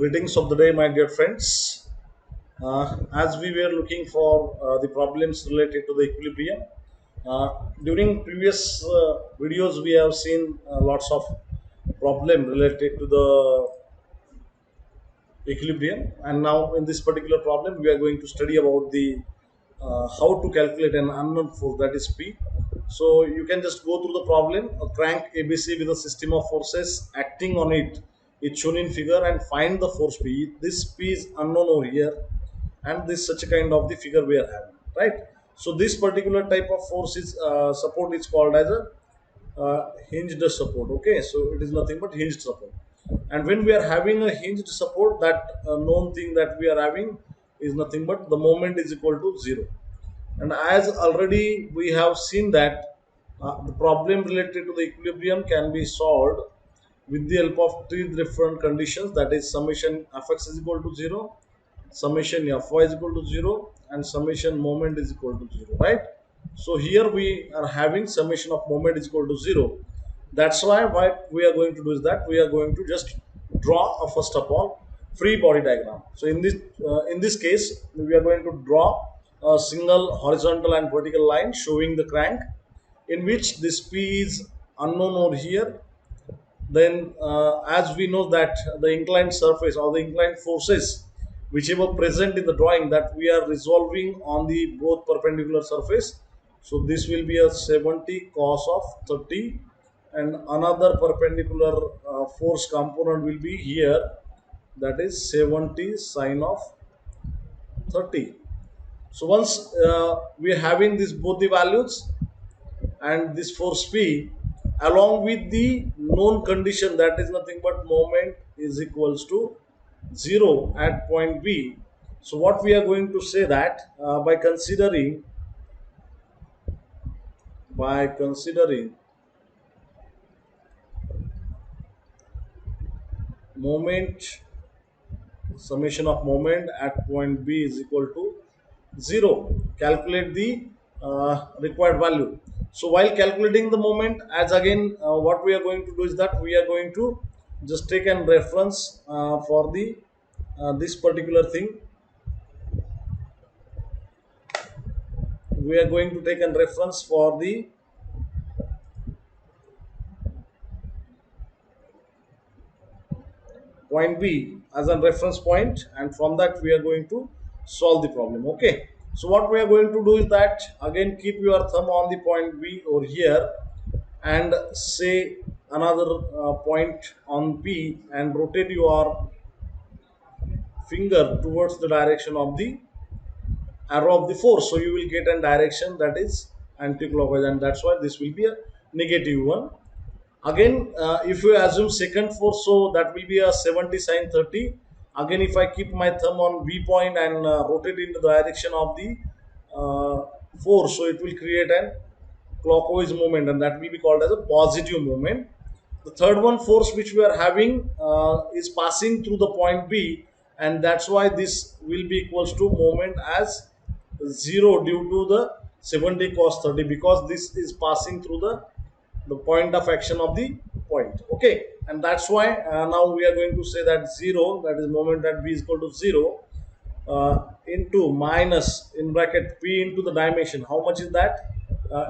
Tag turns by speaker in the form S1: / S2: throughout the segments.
S1: Greetings of the day, my dear friends. As we were looking for the problems related to the equilibrium, during previous videos we have seen lots of problem related to the equilibrium, and now in this particular problem we are going to study about the how to calculate an unknown force, that is P. So you can just go through the problem. A crank ABC with a system of forces acting on it is shown in figure, and find the force P. This P is unknown over here, and this such a kind of the figure we are having, right? So this particular type of force is support is called as a hinged support. Okay, so it is nothing but hinged support. And when we are having a hinged support, that known thing that we are having is nothing but the moment is equal to zero. And as already we have seen that the problem related to the equilibrium can be solved with the help of three different conditions, that is summation fx is equal to 0, summation fy is equal to 0, and summation moment is equal to 0, right? So here we are having summation of moment is equal to 0. That's why what we are going to do is that we are going to just draw a first of all free body diagram. So in this case we are going to draw a single horizontal and vertical line showing the crank, in which this P is unknown over here. Then as we know that the inclined surface or the inclined forces whichever present in the drawing, that we are resolving on the both perpendicular surface. So this will be a 70 cos of 30, and another perpendicular force component will be here, that is 70 sine of 30. So once we are having this both the values and this force P along with the known condition, that is nothing but moment is equals to 0 at point B. So what we are going to say that by considering moment, summation of moment at point B is equal to 0, calculate the required value. So while calculating the moment, as again what we are going to do is that we are going to just take an reference for the this particular thing. We are going to take a reference for the point B as a reference point, and from that we are going to solve the problem. Okay, so what we are going to do is that again keep your thumb on the point B over here, and say another point on P, and rotate your finger towards the direction of the arrow of the force. So you will get a direction that is anti-clockwise, and that's why this will be a negative one. Again if you assume second force, so that will be a 70 sine 30. Again if I keep my thumb on B point and rotate in the direction of the uh, force, so it will create an clockwise movement, and that will be called as a positive movement. The third one force which we are having is passing through the point B, and that's why this will be equals to moment as 0 due to the 70 cos 30, because this is passing through the point of action of the point. Okay, and that's why now we are going to say that 0, that is moment at B is equal to 0, into minus in bracket P into the dimension. How much is that?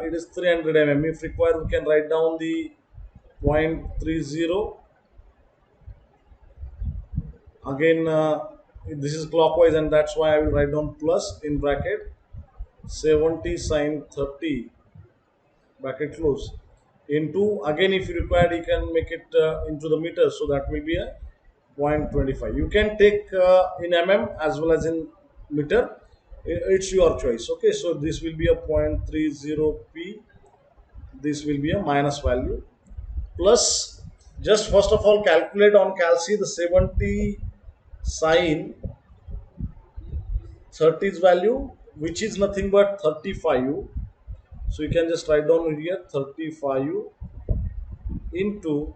S1: It is 300 mm. If required, we can write down the 0.30. Again this is clockwise, and that's why I will write down plus in bracket 70 sine 30 bracket close into, again if you required you can make it into the meter, so that will be a 0.25. You can take in mm as well as in meter. It's your choice. Okay, so this will be a 0.30 p, this will be a minus value, plus just first of all calculate on calci the 70 sine 30's value, which is nothing but 35. So you can just write down here 35 into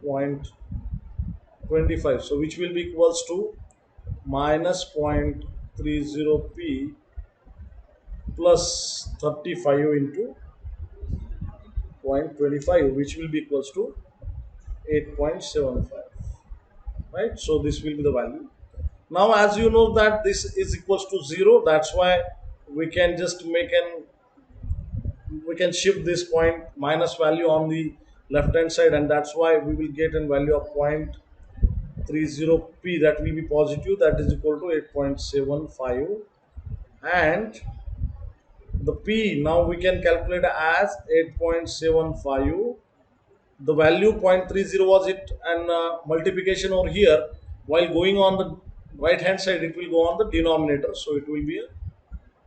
S1: 0.25, so which will be equals to minus 0.30 p plus 35 into 0.25, which will be equals to 8.75, right? So this will be the value. Now as you know that this is equals to 0, that's why we can just make an we can shift this point minus value on the left hand side, and that's why we will get a value of 0.30p, that will be positive, that is equal to 8.75. And the p now we can calculate as 8.75. The value 0.30 was it, and multiplication over here, while going on the right hand side it will go on the denominator, so it will be a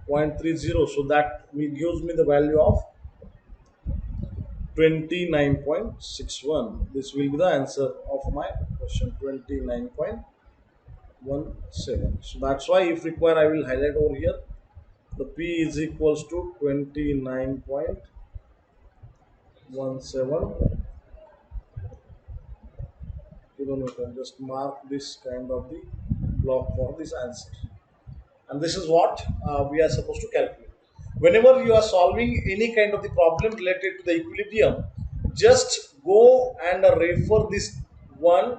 S1: 0.30, so that will gives me the value of 29.61. This will be the answer of my question, 29.17. So that's why if required I will highlight over here, the p is equals to 29.17 kilometer. Just mark this kind of the block for this answer, and this is what we are supposed to calculate. Whenever you are solving any kind of the problem related to the equilibrium, just go and refer this 1,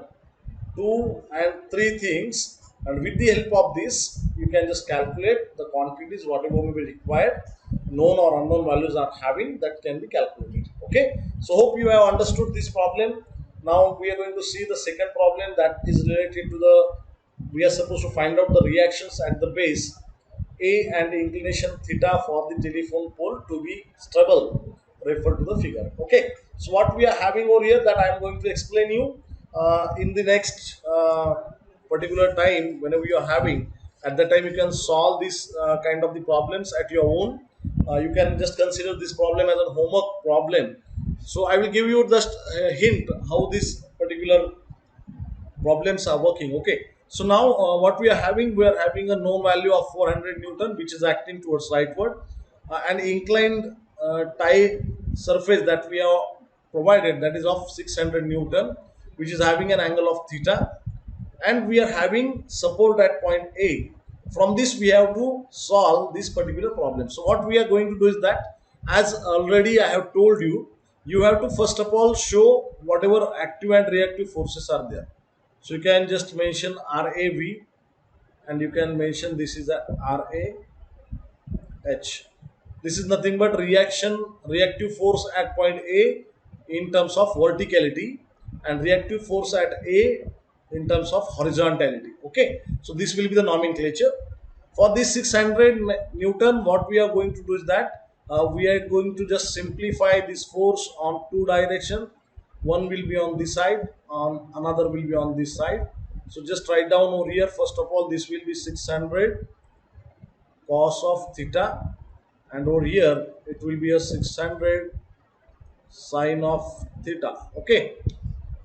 S1: 2 and 3 things, and with the help of this you can just calculate the quantities whatever will be required, known or unknown values are having, that can be calculated. Okay, so hope you have understood this problem. Now we are going to see the second problem, that is related to the, we are supposed to find out the reactions at the base A and inclination theta for the telephone pole to be stable. Refer to the figure. Okay. So what we are having over here, that I am going to explain you in the next particular time. Whenever you are having, at that time you can solve this kind of the problems at your own. You can just consider this problem as a homework problem. So I will give you just a hint how this particular problems are working. Okay, so now what we are having a known value of 400 newton, which is acting towards rightward, an inclined tie surface that we are provided, that is of 600 newton, which is having an angle of theta, and we are having support at point A. From this we have to solve this particular problem. So what we are going to do is that, as already I have told you, you have to first of all show whatever active and reactive forces are there. So you can just mention RAV, and you can mention this is a RAH. This is nothing but reactive force at point A in terms of verticality, and reactive force at A in terms of horizontality. Okay, so this will be the nomenclature. For this 600 Newton, what we are going to do is that we are going to just simplify this force on two directions. One will be on this side, another will be on this side. So just write down over here, first of all, this will be 600 cos of theta, and over here it will be a 600 sine of theta. Okay,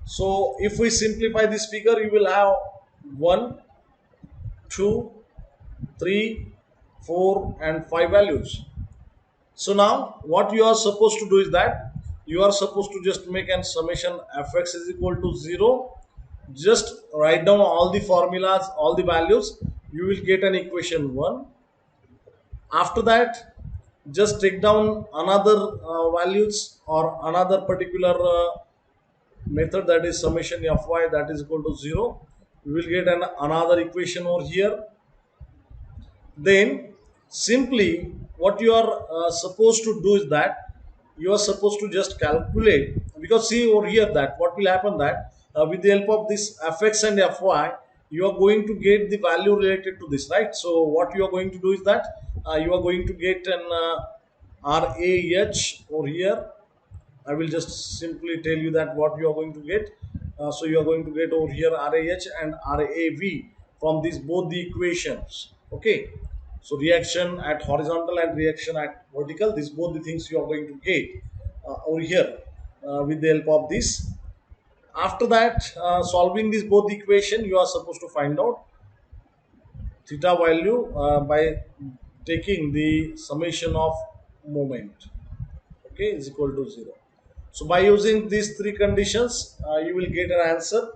S1: so if we simplify this figure, you will have 1, 2, 3, 4 and 5 values. So now what you are supposed to do is that you are supposed to just make an summation fx is equal to 0. Just write down all the formulas, all the values, you will get an equation 1. After that, just take down another values or another particular method, that is summation fy, that is equal to 0. You will get another equation over here. Then simply what you are supposed to do is that you are supposed to just calculate, because see over here that what will happen that with the help of this fx and fy, you are going to get the value related to this, right? So what you are going to do is that you are going to get an RAH over here. I will just simply tell you that what you are going to get. So you are going to get over here RAH and RAV from these both the equations. Okay. So reaction at horizontal and reaction at vertical, these both the things you are going to get over here with the help of this. After that, solving this both the equation, you are supposed to find out theta value by taking the summation of moment. Okay, is equal to 0. So by using these three conditions, you will get an answer.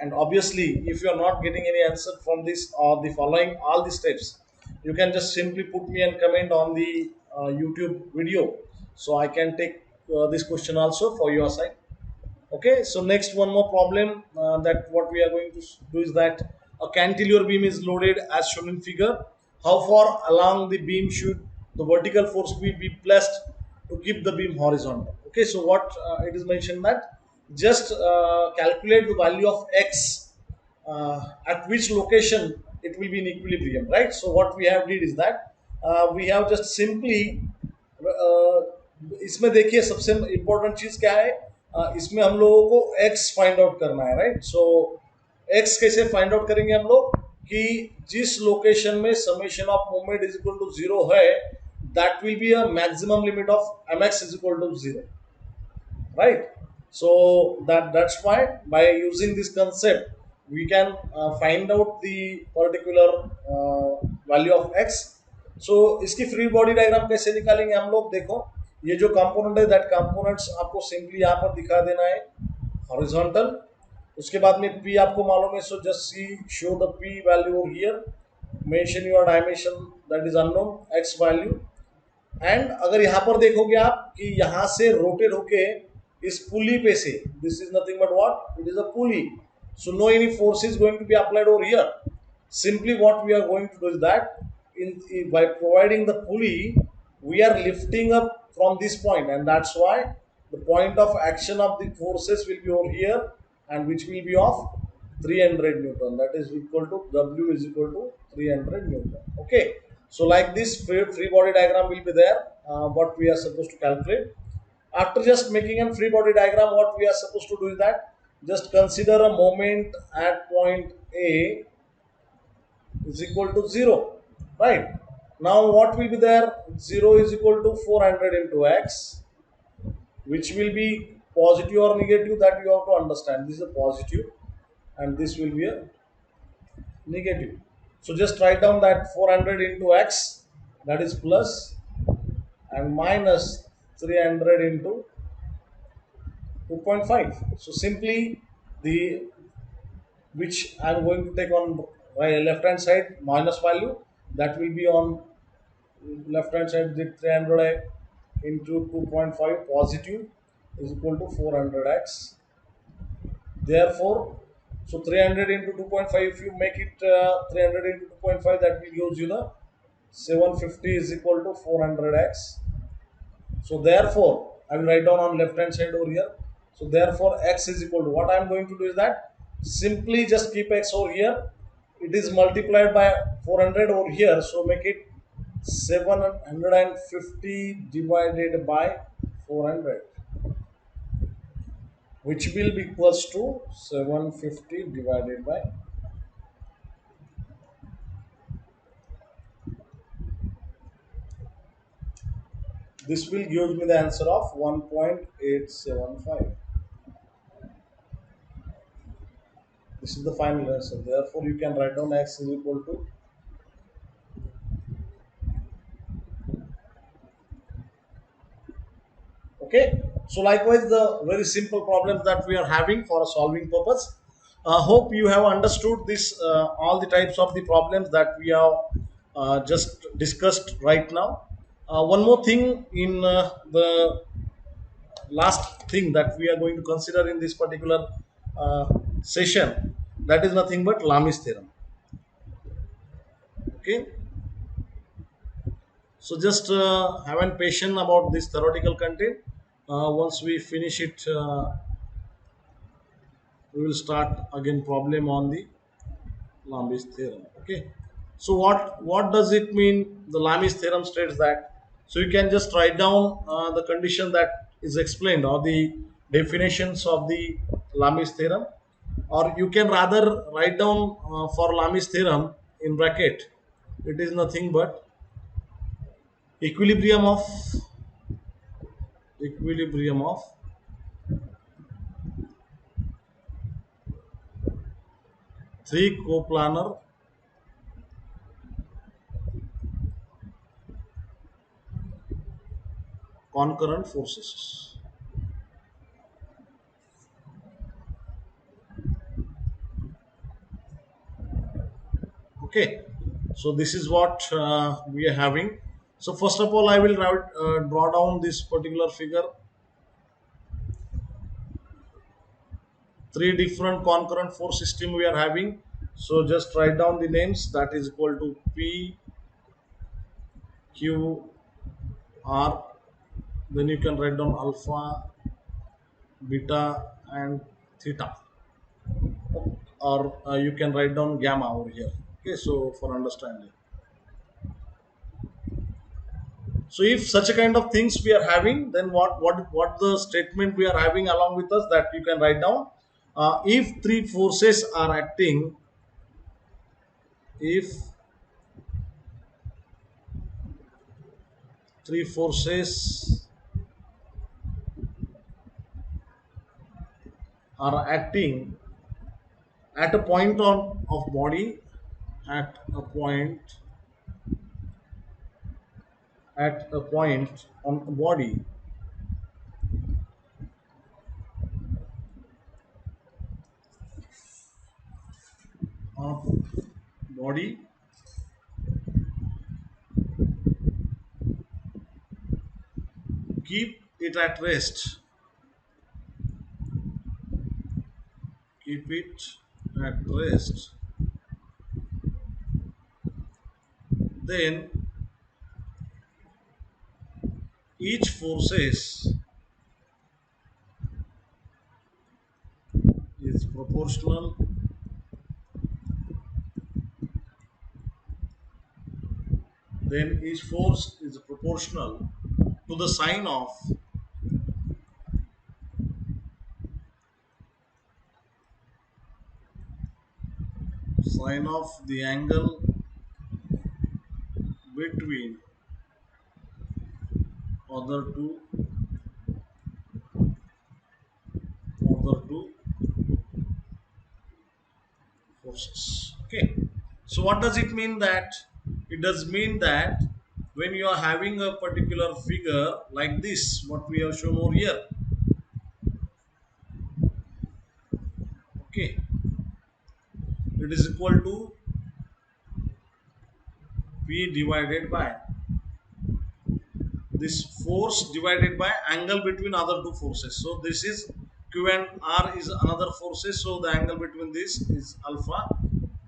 S1: And obviously, if you are not getting any answer from this or the following all the steps, you can just simply put me and comment on the YouTube video, so I can take this question also for your side. Okay, so next one more problem that what we are going to do is that a cantilever beam is loaded as shown in figure. How far along the beam should the vertical force be placed to keep the beam horizontal? Okay, so what it is mentioned that just calculate the value of x at which location it will be in equilibrium, right? So what we have did is that we have just simply इसमें देखिए सबसे important चीज क्या है, इसमें हम लोगों को x फाइंड आउट करना है, राइट? सो x कैसे फाइंड आउट करेंगे हम लोग कि जिस लोकेशन में summation of moment is equal to zero है, that will be a maximum limit of mx is equal to zero, right? So that's why by using this concept we can find out the particular value of x. So इसकी free body diagram कैसे निकालेंगे हम लोग? देखो, ये जो component है that components आपको सिंपली यहाँ पर दिखा देना है हॉरिजॉन्टल, उसके बाद में p आपको मालूम है, so just see show the p value over here, mention your dimension that is unknown x value, and अगर यहाँ पर देखोगे आप कि यहाँ से रोटेट होके इस पुली पे से, this is nothing but what, it is a pulley, so no any force is going to be applied over here. Simply what we are going to do is that by providing the pulley we are lifting up from this point, and that's why the point of action of the forces will be over here, and which will be of 300 newton, that is equal to w is equal to 300 newton. Okay, so like this free body diagram will be there, what we are supposed to calculate. After just making a free body diagram, what we are supposed to do is that just consider a moment at point A is equal to 0, right? Now what will be there? 0 is equal to 400 into x, which will be positive or negative, that you have to understand. This is a positive and this will be a negative. So just write down that 400 into x, that is plus, and minus 300 into 2.5. So simply the which I am going to take on left hand side minus value, that will be on left hand side, the 300 into 2.5 positive is equal to 400x. Therefore, so 300 into 2.5, if you make it 300 into 2.5, that will give you the 750 is equal to 400x. So therefore, I will write down on left hand side over here. So therefore, x is equal to, what I am going to do is that simply just keep x over here. It is multiplied by 400 over here. So make it 750 divided by 400, which will be equals to 750 divided by, this will give me the answer of 1.875. This is the final answer. Therefore, you can write down x is equal to, okay. So likewise, the very simple problems that we are having for a solving purpose. Hope you have understood this, all the types of the problems that we have just discussed right now. One more thing in the last thing that we are going to consider in this particular session, that is nothing but Lami's theorem. Okay, so just have an patience about this theoretical content. Once we finish it, we will start again problem on the Lami's theorem. Okay, so what does it mean? The Lami's theorem states that, so you can just write down the condition that is explained or the definitions of the Lami's theorem, or you can rather write down for Lami's theorem in bracket. It is nothing but equilibrium of equilibrium of three coplanar concurrent forces. Okay, so this is what we are having. So first of all, I will draw down this particular figure. Three different concurrent force system we are having. So just write down the names. That is equal to P, Q, R. Then you can write down alpha, beta, and theta, or you can write down gamma over here. Okay, so for understanding. So if such a kind of things we are having, then what the statement we are having along with us, that you can write down. If three forces are acting, if three forces are acting at a point on of body, at a point at a point on a body, of body, keep it at rest, keep it at rest, then each forces is proportional, then each force is proportional to the sine of the angle between other two other two forces. Okay, so what does it mean? That it does mean that when you are having a particular figure like this, what we have shown over here, okay, it is equal to P divided by this force divided by angle between other two forces. So this is Q and R is another forces, so the angle between this is alpha.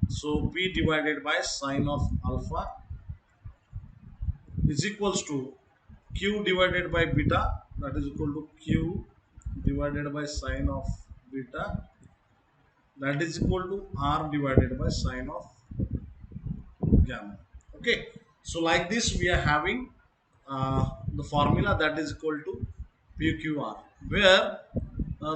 S1: So P divided by sine of alpha is equals to Q divided by beta, that is equal to Q divided by sine of beta, that is equal to R divided by sine of gamma. Okay, so like this we are having the formula, that is equal to PQR, where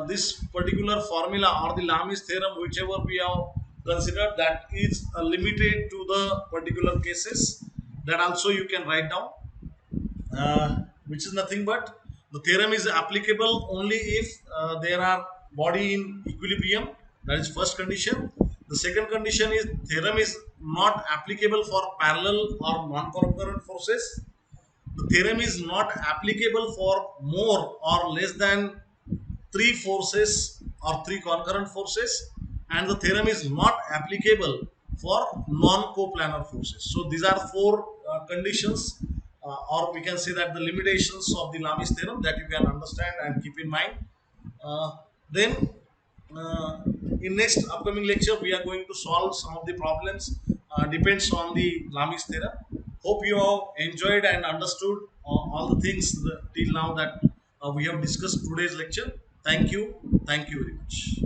S1: this particular formula or the Lami's theorem, whichever we have considered, that is limited to the particular cases. That also you can write down, which is nothing but the theorem is applicable only if there are body in equilibrium. That is first condition. The second condition is theorem is not applicable for parallel or non-concurrent forces. The theorem is not applicable for more or less than three forces or three concurrent forces, and the theorem is not applicable for non-coplanar forces. So these are four conditions, or we can say that the limitations of the Lami's theorem, that you can understand and keep in mind. Then uh, in next upcoming lecture we are going to solve some of the problems depends on the Lami's theorem. Hope you have enjoyed and understood all the things till now that we have discussed today's lecture. Thank you very much.